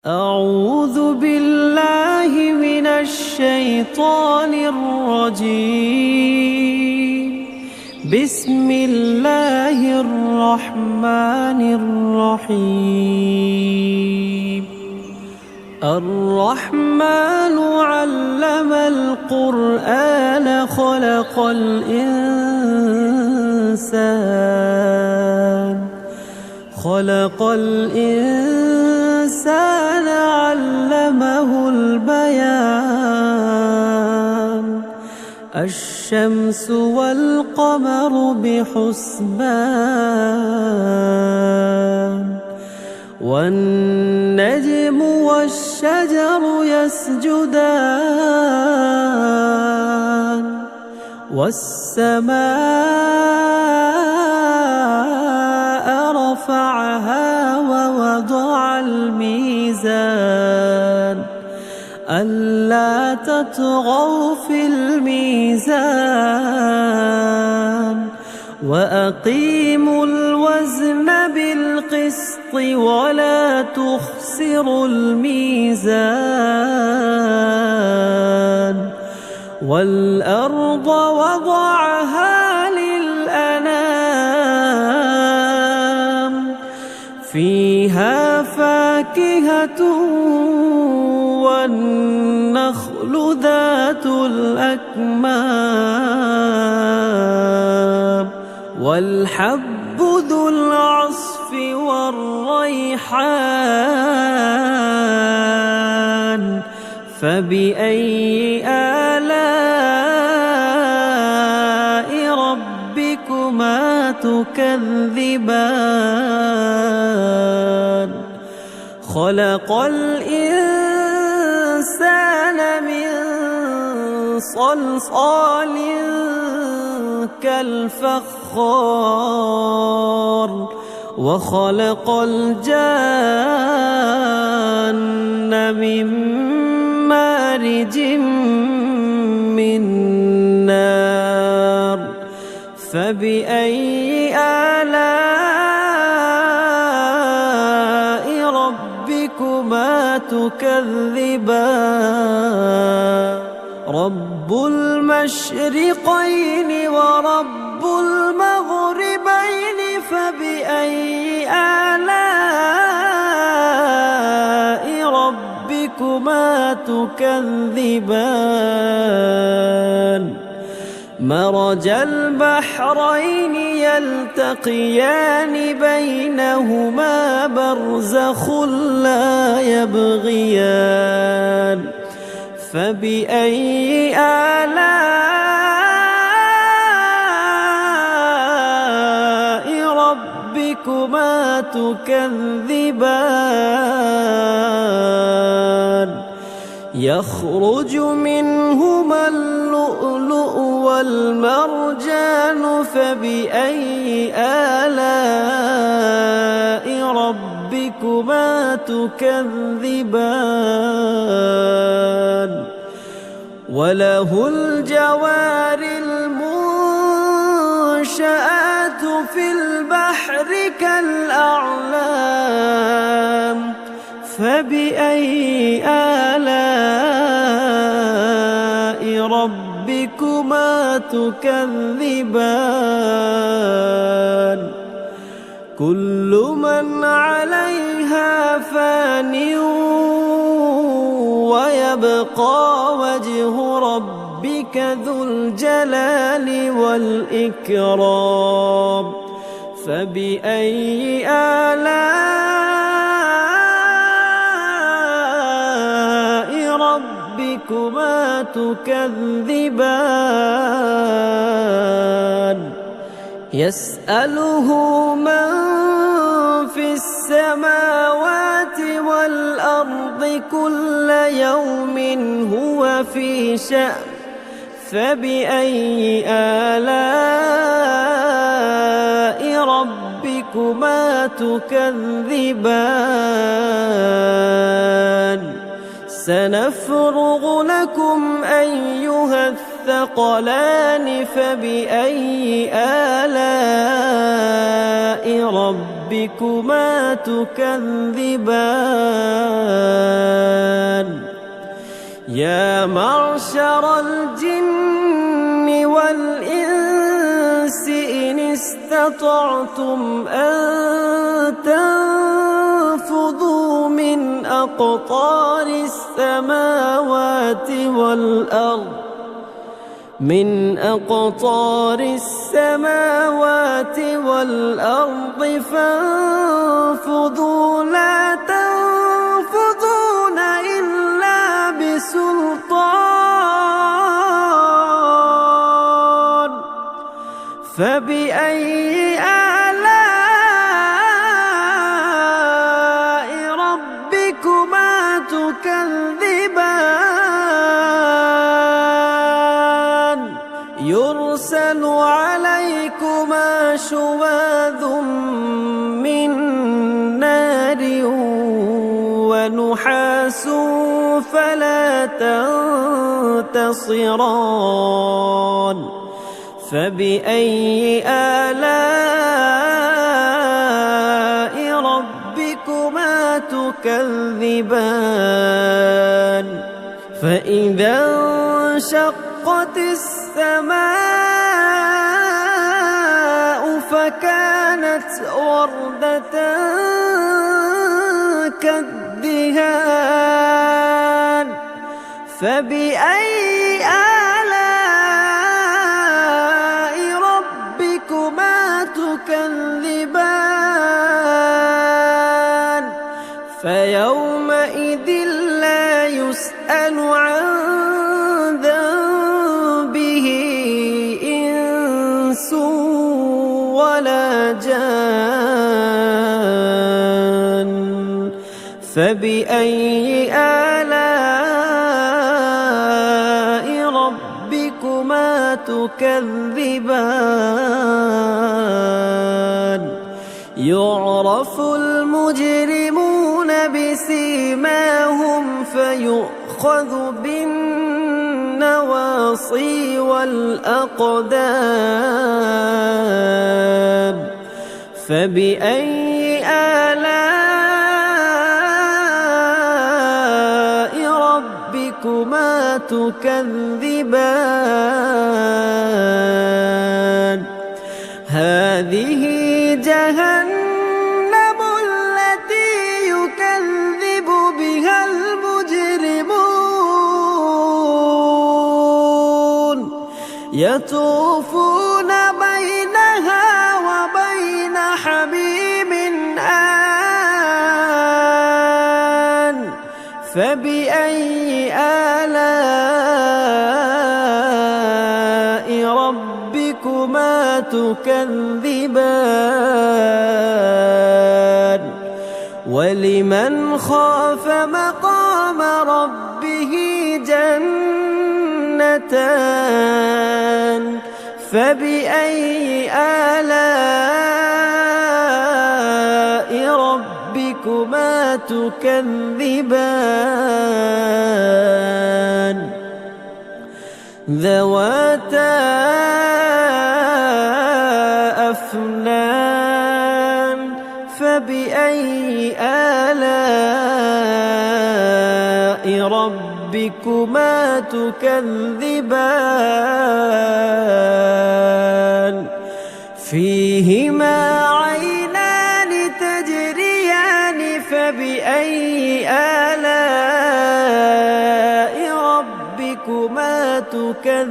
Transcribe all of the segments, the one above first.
أعوذ بالله من الشيطان الرجيم. بسم الله الرحمن الرحيم. الرحمن علم القرآن خلق الإنسان علمه البيان. الشمس والقمر بحسبان والنجم والشجر يسجدان والسماء رفعها ووضع الميزان ألا تطغوا في الميزان وأقيموا الوزن بالقسط ولا تخسروا الميزان. والأرض وضعها للأنام فيها فاكهة والنخل ذات الأكمام والحب ذو العصف والريحان. فبأي آلاء ربكما تكذبان؟ خلق الإنسان من صلصال كالفخار وخلق الجان من مارج من نار. فبأي آلاء ربكما تكذبان؟ رب المشرقين ورب المغربين فبأي آلاء ربكما تكذبان؟ مرج البحرين يلتقيان بينهما برزخ لا يبغيان. فبأي آلاء ربكما تكذبان؟ يخرج منهما اللؤلؤ والمرجان فبأي آلاء ربكما تكذبان؟ وله الجوار المنشآت في البحر كالأعلام. فبأي آلاء ربكما تكذبان؟ كل من عليها فان ويبقى وجه ربك ذو الجلال والإكرام. فبأي آلاء ربكما تكذبان؟ يسأله من في السماوات والأرض كل يوم هو في شأن. فبأي آلاء ربكما تكذبان؟ سنفرغ لكم أيها الثقلان. فبأي آلاء ربكما تكذبان يا معشر الجن والإنس إن استطعتم أن تنفذوا من أقطار السماوات والأرض فانفذوا لا تنفذون إلا بسلطان فبأي آلاء ربكما تكذبان يرسل عليكما شواظ من نار ونحاس فلا تنتصران فبأي آلاء ربكما تكذبان فإذا انشقت السماء فكانت وردة كالدهان فبأي آلاء ربكما تكذبان فيومئذ لا يسأل عن ذنبه إنس ولا جان فبأي آلاء ربكما تكذبان يعرف المجرمون بسيماهم فيؤخذ بالنواصي والأقدام فبأي آلاء ربكما تكذبان هذه جهنم التي يكذب بها المجرمون يطوفون بينها وبين حميم آن فبأي آلاء ربكما تكذبان ولمن خاف مقام ربه جنتان فبأي آلاء ربكما تكذبان ذواتا أفنان فبأي آلاء ربكما تكذبان فيهما عينان تجريان فبأي آلاء ربكما تكذبان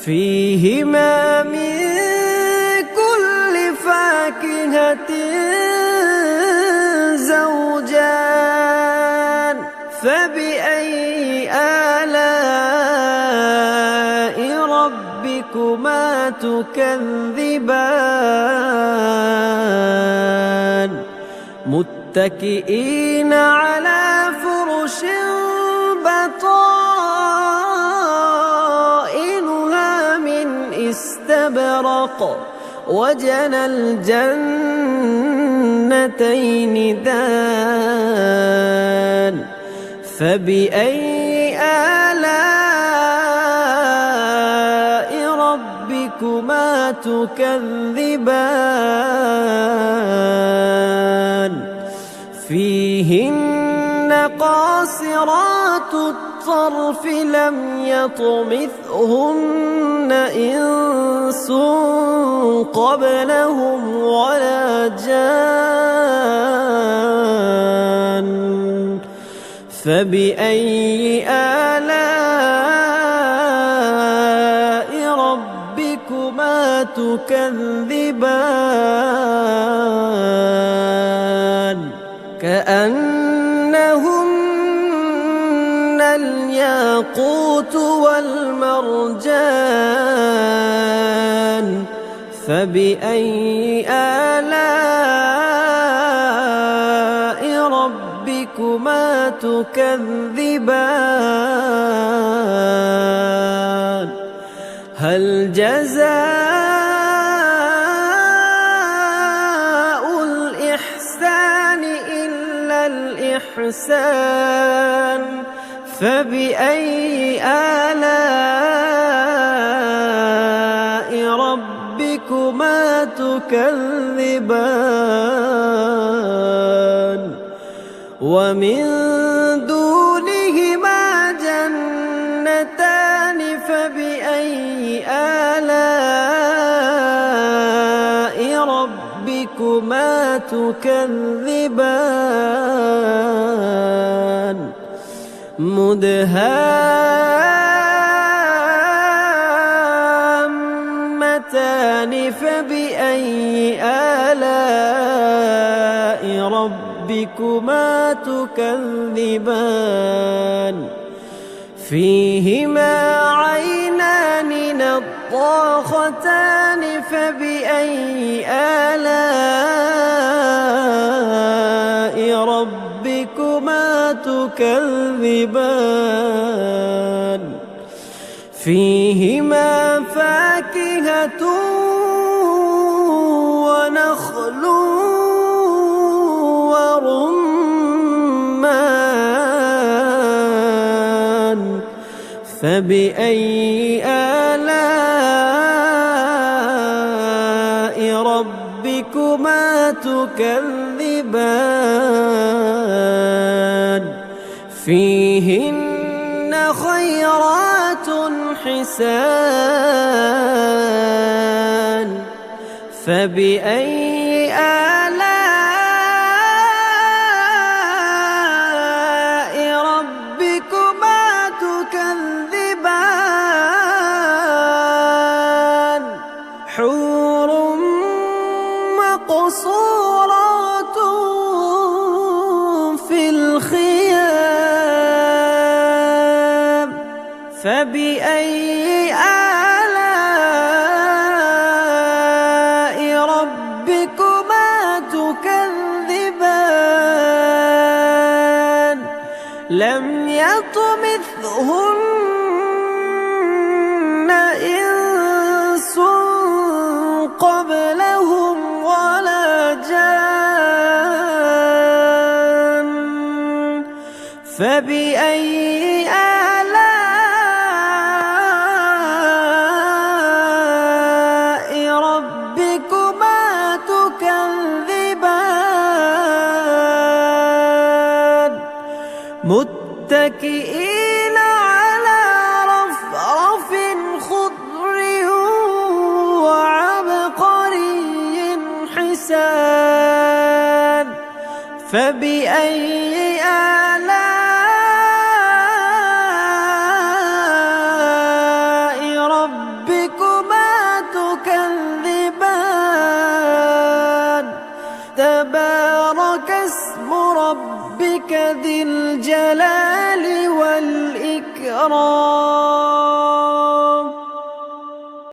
فيهما من كل فاكهة زوجان فبأي آلاء ربكما تكذبان متكئين على فرش بطائنها من استبرق وجنى الجنتين دان فبأي آلاء ربكما تكذبان فيهن قاصرات الطرف لم يطمثهن إنس قبلهم ولا جان فبأي آلاء ربكما تكذبان كأنهن الياقوت والمرجان فبأي آلاء ربكما تكذبان هل جزاء الإحسان إلا الإحسان فبأي آلاء ربكما تكذبان ومن دونهما جنتان فبأي آلاء ربكما تكذبان مدهامتان فبأي آلاء ربكما تكذبان فيهما عينان نضاختان فبأي آلاء ربكما تكذبان فيهما فاكهة ونخل ورمان فبأي آلاء ربكما تكذبان فيهن خيرات حسان فبأي آلاء ربكما تكذبان حور مقصورات في الخيام فبأي آلاء ربكما تكذبان لم يطمثهن إنس قبلهم ولا جان فبأي آلاء ربكما تكذبان متكئين على رفرف خضر وعبقري حسان فبأي آلاء ربكما تكذبان تبارك اسم ربك ذي الجلال والإكرام